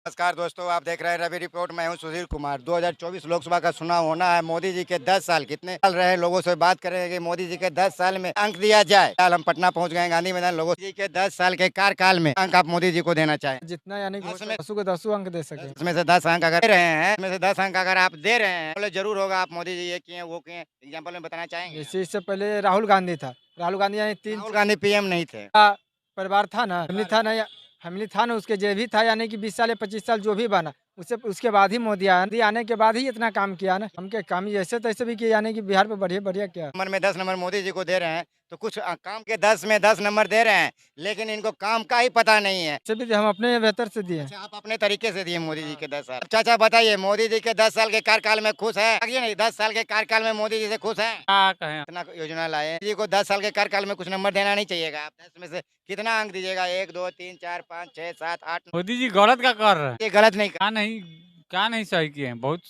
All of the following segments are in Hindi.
नमस्कार दोस्तों, आप देख रहे हैं रवि रिपोर्ट। मैं हूं सुधीर कुमार। 2024 लोकसभा का चुनाव होना है। मोदी जी के 10 साल कितने साल रहे, लोगों से बात करेंगे कि मोदी जी के 10 साल में अंक दिया जाए। कल हम पटना पहुंच गए गांधी मैदान। लोगों जी के 10 साल के कार्यकाल में अंक आप मोदी जी को देना चाहें? जितना यानी कि हो दस सके में 10 को 10 अंक दे सके। 10 में से 10 अंक अगर दे रहे हैं, इसमें से 10 अंक अगर आप दे रहे हैं, बोले जरूर होगा आप मोदी जी ये किए वो किए। एग्जाम्पल में बताना चाहेंगे आप? जैसे इससे पहले राहुल गांधी था। राहुल गांधी यानी तीन राहुल गांधी पीएम नहीं थे। का परिवार था ना, फैमिली था ना, उसके जो भी था यानी कि 20 साल या 25 साल जो भी बना, उससे उसके बाद ही मोदी आया। मोदी आने के बाद ही इतना काम किया ना, हम के काम ऐसे तैसे भी किए यानी कि बिहार में बढ़िया बढ़िया क्या। नंबर में 10 नंबर मोदी जी को दे रहे हैं, तो कुछ काम के 10 में 10 नंबर दे रहे हैं, लेकिन इनको काम का ही पता नहीं है। इससे भी हम अपने बेहतर से दिए। अच्छा, आप अपने तरीके से दिए मोदी जी के 10 साल। चाचा बताइए, मोदी जी के 10 साल के कार्यकाल में खुश है? आगे नहीं, 10 साल के कार्यकाल में मोदी जी से खुश है? क्या कहें। इतना योजना लाए जी को 10 साल के कार्यकाल में कुछ नंबर देना नहीं चाहिएगा? आप 10 में से कितना अंक दीजिएगा? 1 2 3 4 5 6 7 8 9। मोदी जी गलत क्या कर रहे हैं? ये गलत नहीं कर। क्या नहीं सही किए हैं। बहुत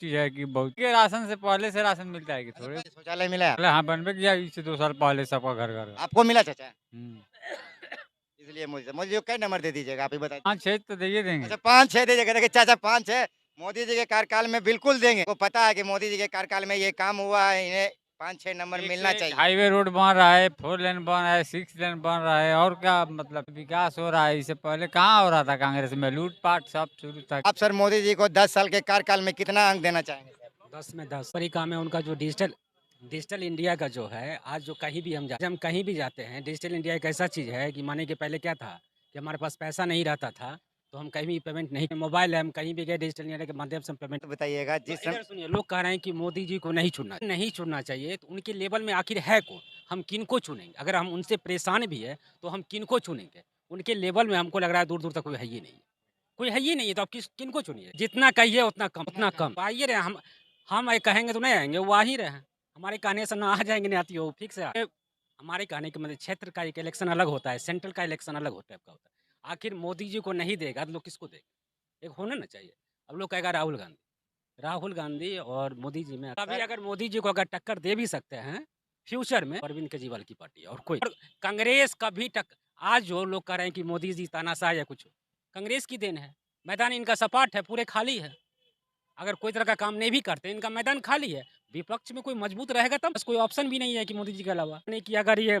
चीज है कि बहुत के राशन से पहले से राशन मिलता है कि थोड़े शौचालय मिला है? पहले हाँ बनबे किया इससे 2 साल पहले सबका घर घर। आपको मिला चाचा? हम्म। इसलिए मोदी जी को कई नंबर दे दीजिएगा, आप ही बताइए। 5-6 तो दे देंगे। अच्छा, 5 6 दीजिएगा। देखिए चाचा, 5 6 मोदी जी के कार्यकाल में बिल्कुल देंगे। वो पता है कि मोदी जी के कार्यकाल में ये काम हुआ है, इन्हें 5 6 नंबर मिलना चाहिए। हाईवे रोड बन रहा है, 4 लेन बन रहा है, 6 लेन बन रहा है, और क्या मतलब विकास हो रहा है। इससे पहले कहाँ हो रहा था? कांग्रेस में लूटपाट सब शुरू था। आप सर मोदी जी को 10 साल के कार्यकाल में कितना अंक देना चाहेंगे सर? 10 में 10 पर ही काम है उनका। जो डिजिटल डिजिटल इंडिया का जो है, आज जो कहीं भी हम कहीं भी जाते हैं, डिजिटल इंडिया एक ऐसा चीज़ है कि माने कि पहले क्या था कि हमारे पास पैसा नहीं रहता था, तो हम कहीं भी पेमेंट नहीं, मोबाइल है, हम कहीं भी गए डिजिटल इंडिया के माध्यम से हम पेमेंट। तो बताइएगा जिस इधर सुनिए, लोग कह रहे हैं कि मोदी जी को नहीं चुनना चाहिए, तो उनके लेवल में आखिर है कौन? हम किनको चुनेंगे? अगर हम उनसे परेशान भी है तो हम किनको चुनेंगे? उनके लेवल में हमको लग रहा है दूर दूर तक कोई है ही नहीं। कोई है ही नहीं है, तो आप किनको चुनिए? जितना कहिए उतना कम, उतना कम। तो आइए रहे हम कहेंगे तो नहीं आएंगे, वो आ ही रहे हैं। हमारे कहने से ना आ जाएंगे, नहीं आती हो फिक्स है। हमारे कहने के मतलब क्षेत्र का एक इलेक्शन अलग होता है, सेंट्रल का इलेक्शन अलग होता है का होता है। आखिर मोदी जी को नहीं देगा तो लोग किसको देगा? एक होना ना चाहिए। अब लोग कहेगा राहुल गांधी और मोदी जी में अभी अगर मोदी जी को अगर टक्कर दे भी सकते हैं फ्यूचर में, अरविंद केजरीवाल की पार्टी और कोई और कांग्रेस का भी आज जो लोग कह रहे हैं कि मोदी जी तानाशाह या कुछ, कांग्रेस की देन है। मैदान इनका सपाट है, पूरे खाली है। अगर कोई तरह का काम नहीं भी करते, इनका मैदान खाली है। विपक्ष में कोई मजबूत रहेगा तब, बस कोई ऑप्शन भी नहीं है कि मोदी जी के अलावा नहीं कि अगर ये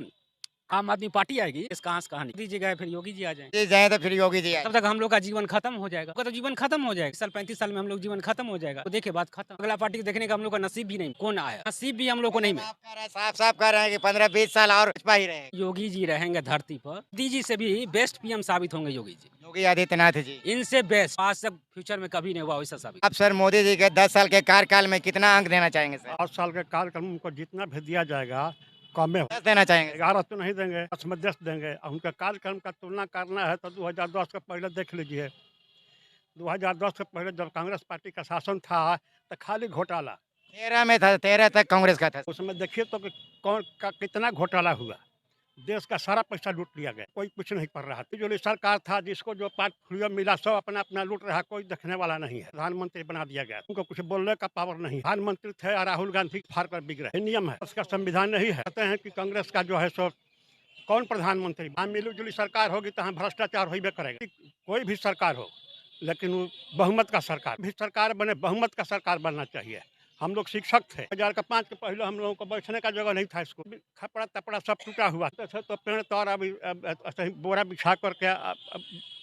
आम आदमी पार्टी आएगी, इस कहाँ से कहानी मोदी जी गए फिर योगी जी आ जाएंगे, ये जाए तो फिर योगी जी आए। तब तक हम लोग का जीवन खत्म हो जाएगा। तो जीवन खत्म हो जाएगा, 35 साल में हम लोग जीवन खत्म हो जाएगा। तो देखे बात खत्म। अगला पार्टी को देखने का हम लोग का नसीब भी नहीं, कौन आया, नसीब भी हम लोग को नहीं मिला। साफ साफ कह रहे हैं कि 15 20 साल और भाजपा ही रहेंगे। योगी जी रहेंगे धरती पर, मोदी जी से भी बेस्ट पीएम साबित होंगे योगी जी, योगी आदित्यनाथ जी। इनसे बेस्ट आज तक फ्यूचर में कभी नहीं हुआ वैसा साबित। अब सर मोदी जी के 10 साल के कार्यकाल में कितना अंक देना चाहेंगे सर? 8 साल के कार्यक्रम को जितना भी दिया जाएगा कम में 10 देना चाहेंगे? 11 तो नहीं देंगे, 10 में 10 देंगे। और उनका कार्यक्रम का तुलना करना है तो 2010 का पहले देख लीजिए। 2010 से पहले जब कांग्रेस पार्टी का शासन था तो खाली घोटाला, 13 में था, 13 तक कांग्रेस का था। उसमें देखिए तो कि कौन का कितना घोटाला हुआ। देश का सारा पैसा लूट लिया गया, कोई कुछ नहीं कर रहा। जो सरकार था, जिसको जो पोर्टफोलियो मिला सब अपना अपना लूट रहा, कोई देखने वाला नहीं है। प्रधानमंत्री बना दिया गया, उनको कुछ बोलने का पावर नहीं। प्रधानमंत्री थे और राहुल गांधी फाड़ कर बिक रहे, नियम है, उसका संविधान नहीं है। कहते हैं कि कांग्रेस का जो है सो कौन प्रधानमंत्री, हाँ मिली जुली सरकार होगी तो हाँ भ्रष्टाचार हो ही करेगा। कोई भी सरकार हो, लेकिन वो बहुमत का सरकार भी सरकार बने, बहुमत का सरकार बनना चाहिए। हम लोग शिक्षक थे, 2005 के पहले हम लोगों को बैठने का जगह नहीं था। स्कूल खपड़ा तपड़ा सब टूटा हुआ तो पेड़ तौर अभी बोरा बिछा करके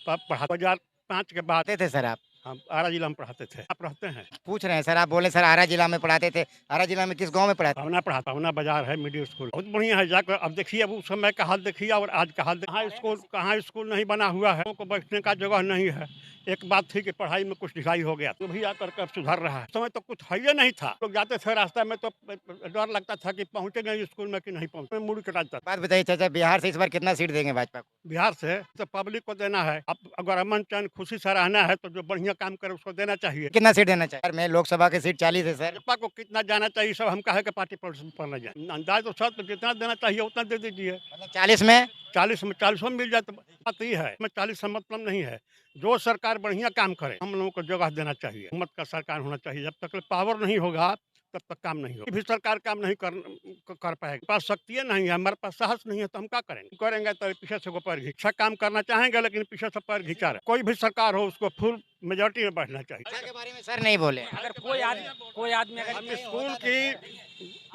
पढ़ा। 2005 के बाद थे सर आप? हम आरा जिला में पढ़ाते थे। आप रहते हैं? पूछ रहे हैं सर, आप बोले सर आरा जिला में पढ़ाते थे। आरा जिला में किस गांव में पढ़ाते? पवना बाजार है मिडिल स्कूल, बहुत बढ़िया है। जाकर अब देखिए, अब उस समय का हाल देखिए और आज का हाल। कहाँ स्कूल नहीं बना हुआ है, को बैठने का जगह नहीं है। एक बात थी कि पढ़ाई में कुछ ढिलाई हो गया, तो भी आकर के अब सुधर रहा है। उस समय तो कुछ है ही नहीं था। लोग जाते थे रास्ते में तो डर लगता था कि पहुंचेंगे स्कूल में कि नहीं पहुंचे, मुड़ के जाता। बात बताइए चाचा, बिहार से इस बार कितना सीट देंगे भाजपा को? बिहार से तो पब्लिक को देना है। अब अगर अमन चैन खुशी से रहना है तो जो बढ़िया काम करे उसको देना चाहिए। कितना सीट देना चाहिए? मैं लोकसभा की सीट 40 है सर। भाजपा को कितना जाना चाहिए सब हम कहे कि पार्टी पॉलिटिक्स पर न जाए। अंदाज तो सर, तो जितना देना चाहिए उतना दे दीजिए। मतलब 40 में 40 में 40 में मिल जाए तो बात ही है। मैं 40 से मतलब नहीं है। जो सरकार बढ़िया काम करे हम लोगों को जगह देना चाहिए। हुकूमत का सरकार होना चाहिए। जब तक पावर नहीं होगा तब तक काम नहीं होगा। भी सरकार काम नहीं कर पाएगी, पास शक्ति नहीं है, हमारे पास साहस नहीं है, तो हम क्या करेंगे तो पीछे से पैर अच्छा काम करना चाहेंगे लेकिन पीछे से पैर घिंचा रहे। कोई भी सरकार हो उसको फुल मेजोरिटी में बैठना चाहिए। शिक्षा के बारे में सर नहीं बोले। अगर कोई आदमी अगर हम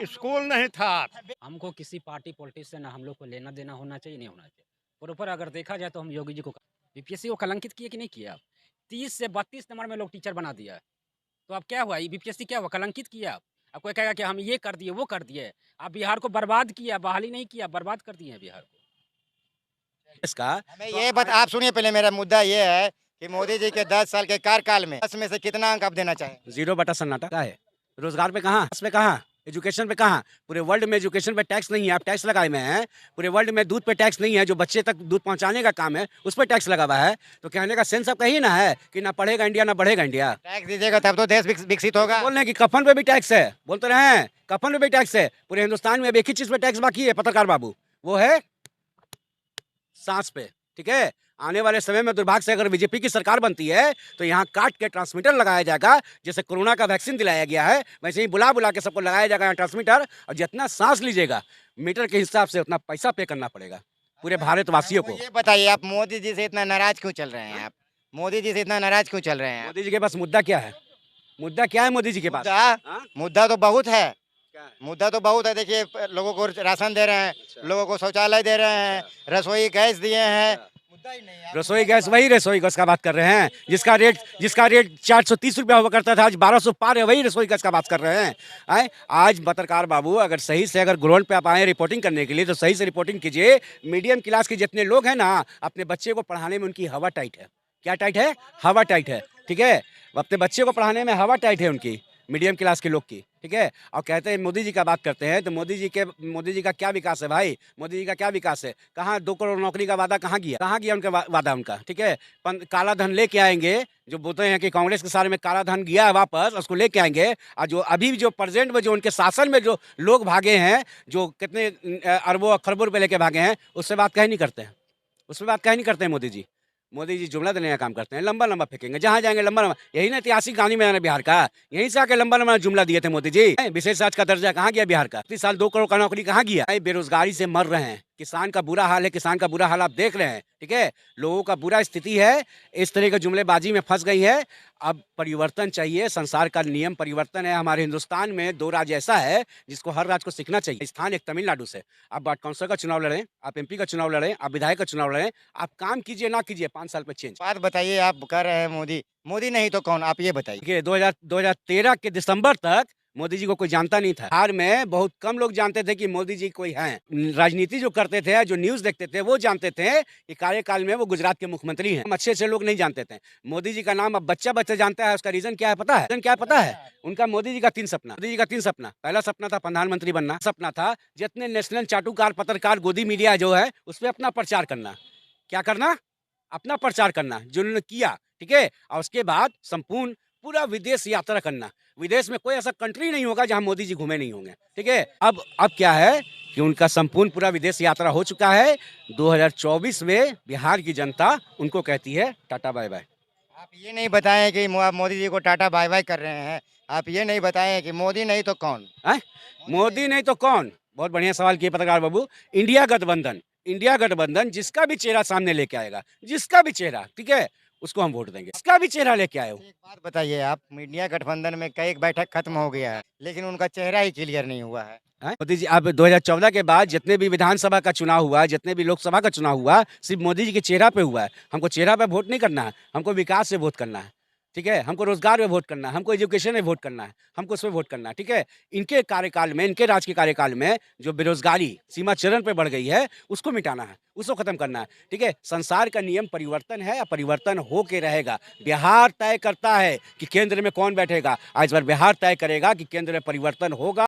स्कूल नहीं था। हमको किसी पार्टी पॉलिटिक्स से ना हम लोग को लेना देना होना चाहिए, नहीं होना चाहिए। प्रॉपर अगर देखा जाए तो हम योगी जी को बीपीएससी को कलंकित किए कि नहीं किया? 30 से 32 नंबर में लोग टीचर बना दिया, तो अब क्या हुआ? ये बीपीएससी क्या हुआ? कलंकित किया। अब कोई कहेगा कि हम ये कर दिए वो कर दिए। आप बिहार को बर्बाद किया, बहाली नहीं किया, बर्बाद कर दिए बिहार को। इसका हमें ये आप सुनिए, पहले मेरा मुद्दा ये है कि मोदी जी के 10 साल के कार्यकाल में 10 में से कितना अंक आप देना चाहेंगे? 0 बटा सन्नाटा का है। रोजगार पे कहाँ, पे कहाँ, एजुकेशन पे कहाँ? पूरे वर्ल्ड में एजुकेशन पे टैक्स नहीं है, आप टैक्स लगाए हुए हैं। पूरे वर्ल्ड में दूध पे टैक्स नहीं है, जो बच्चे तक दूध पहुंचाने का काम है उस पर टैक्स लगा हुआ है। तो कहने का सेंस आपका ही ना है कि ना पढ़ेगा इंडिया ना बढ़ेगा इंडिया। टैक्स दीजिएगा तब तो देश विकसित होगा। बोल रहे हैं कि कफन पे भी टैक्स है, बोलते रहे हैं कफन पे भी टैक्स है। पूरे हिंदुस्तान में अब एक ही चीज पे टैक्स बाकी है पत्रकार बाबू, वो है सांस पे। ठीक है, आने वाले समय में दुर्भाग्य से अगर बीजेपी की सरकार बनती है तो यहाँ काट के ट्रांसमीटर लगाया जाएगा। जैसे कोरोना का वैक्सीन दिलाया गया है वैसे ही बुला बुला के सबको लगाया जाएगा यहाँ ट्रांसमीटर, और जितना सांस लीजिएगा मीटर के हिसाब से उतना पैसा पे करना पड़ेगा पूरे भारतवासियों को। ये बताइए, आप मोदी जी से इतना नाराज क्यों चल रहे हैं? आप मोदी जी से इतना नाराज क्यों चल रहे हैं? मोदी जी के पास मुद्दा क्या है? मुद्दा क्या है मोदी जी के पास? मुद्दा तो बहुत है, क्या है? मुद्दा तो बहुत है। देखिए, लोगों को राशन दे रहे हैं, लोगों को शौचालय दे रहे हैं, रसोई गैस दिए हैं। मुद्दा ही नहीं है। रसोई गैस, वही रसोई गैस का बात कर रहे हैं जिसका रेट 430 रुपया हुआ करता था, आज 1200 पार है। वही रसोई गैस का बात कर रहे हैं। आज पत्रकार बाबू अगर सही से अगर ग्राउंड पे आप आए रिपोर्टिंग करने के लिए तो सही से रिपोर्टिंग कीजिए। मीडियम क्लास के जितने लोग हैं ना, अपने बच्चे को पढ़ाने में उनकी हवा टाइट है। क्या टाइट है? हवा टाइट है। ठीक है, अपने बच्चे को पढ़ाने में हवा टाइट है उनकी, मीडियम क्लास के लोग की। ठीक है, और कहते हैं मोदी जी का बात करते हैं तो मोदी जी का क्या विकास है भाई? मोदी जी का क्या विकास है? कहाँ 2 करोड़ नौकरी का वादा कहाँ गया उनका वादा उनका? ठीक है, काला धन लेके आएंगे, जो बोलते हैं कि कांग्रेस के सारे में काला धन गया है वापस, उसको लेके आएंगे। और जो अभी जो प्रेजेंट में जो उनके शासन में जो लोग भागे हैं, जो कितने अरबों खरबों रुपये लेके भागे हैं, उससे बात कहीं नहीं करते हैं, उसमें बात कहीं नहीं करते हैं मोदी जी। मोदी जी जुमला देने का काम करते हैं, लंबा लंबा फेंकेंगे, जहाँ जाएंगे लंबा लंबा। यही ना ऐतिहासिक गांधी मैदान बिहार का, यहीं से आके लंबा लंबा जुमला दिए थे मोदी जी। विशेष राज्य का दर्जा कहाँ गया बिहार का? 30 साल 2 करोड़ का नौकरी कहाँ गया? बेरोजगारी से मर रहे हैं, किसान का बुरा हाल है, किसान का बुरा हाल आप देख रहे हैं। ठीक है, लोगों का बुरा स्थिति है, इस तरह के जुमलेबाजी में फंस गई है। अब परिवर्तन चाहिए, संसार का नियम परिवर्तन है। हमारे हिंदुस्तान में 2 राज्य ऐसा है जिसको हर राज्य को सीखना चाहिए। स्थान एक तमिलनाडु से, आप वार्ड काउंसिलर का चुनाव लड़ें, आप MP का चुनाव लड़ें, आप विधायक का चुनाव लड़ें, आप काम कीजिए ना कीजिए, 5 साल पे चेंज। बात बताइए, आप कह रहे हैं मोदी नहीं तो कौन? आप ये बताइए। देखिए 2013 के दिसंबर तक मोदी जी को कोई जानता नहीं था। बिहार में बहुत कम लोग जानते थे कि मोदी जी कोई हैं। राजनीति जो करते थे, जो न्यूज देखते थे, वो जानते थे कि कार्यकाल में वो गुजरात के मुख्यमंत्री हैं। अच्छे अच्छे लोग नहीं जानते थे। मोदी जी का नाम अब बच्चा जानता है। उसका रीजन क्या है पता है? रीजन क्या पता है? उनका मोदी जी का 3 सपना। मोदी जी का 3 सपना। पहला सपना था प्रधानमंत्री बनना, सपना था जितने नेशनल चाटुकार पत्रकार गोदी मीडिया जो है उस पर अपना प्रचार करना। क्या करना? अपना प्रचार करना, जो उन्होंने किया। ठीक है, और उसके बाद संपूर्ण पूरा विदेश यात्रा करना। विदेश में कोई ऐसा कंट्री नहीं होगा जहां मोदी जी घूमे नहीं होंगे। ठीक है, अब क्या है कि उनका संपूर्ण पूरा विदेश यात्रा हो चुका है। 2024 में बिहार की जनता उनको कहती है टाटा बाय बाय। आप ये नहीं बताएं कि आप मोदी जी को टाटा बाय बाय कर रहे हैं। आप ये नहीं बताएं कि मोदी नहीं तो कौन? मोदी नहीं तो कौन? बहुत बढ़िया सवाल किए पत्रकार बाबू। इंडिया गठबंधन जिसका भी चेहरा सामने लेके आएगा, जिसका भी चेहरा, ठीक है, उसको हम वोट देंगे। इसका भी चेहरा लेके आए हो। एक बात बताइए, आप इंडिया गठबंधन में कई बैठक खत्म हो गया है लेकिन उनका चेहरा ही क्लियर नहीं हुआ है। मोदी जी अब 2014 के बाद जितने भी विधानसभा का चुनाव हुआ, जितने भी लोकसभा का चुनाव हुआ, सिर्फ मोदी जी के चेहरा पे हुआ है। हमको चेहरा पे वोट नहीं करना है, हमको विकास से वोट करना है। ठीक है, हमको रोजगार में वोट करना है, हमको एजुकेशन में वोट करना है, हमको उसमें वोट करना है। ठीक है, इनके कार्यकाल में, इनके राज्य के कार्यकाल में जो बेरोजगारी सीमा चरण पे बढ़ गई है उसको मिटाना है, उसको खत्म करना है। ठीक है, संसार का नियम परिवर्तन है, परिवर्तन हो के रहेगा। बिहार तय करता है कि केंद्र में कौन बैठेगा। आज बार बिहार तय करेगा कि केंद्र में परिवर्तन होगा।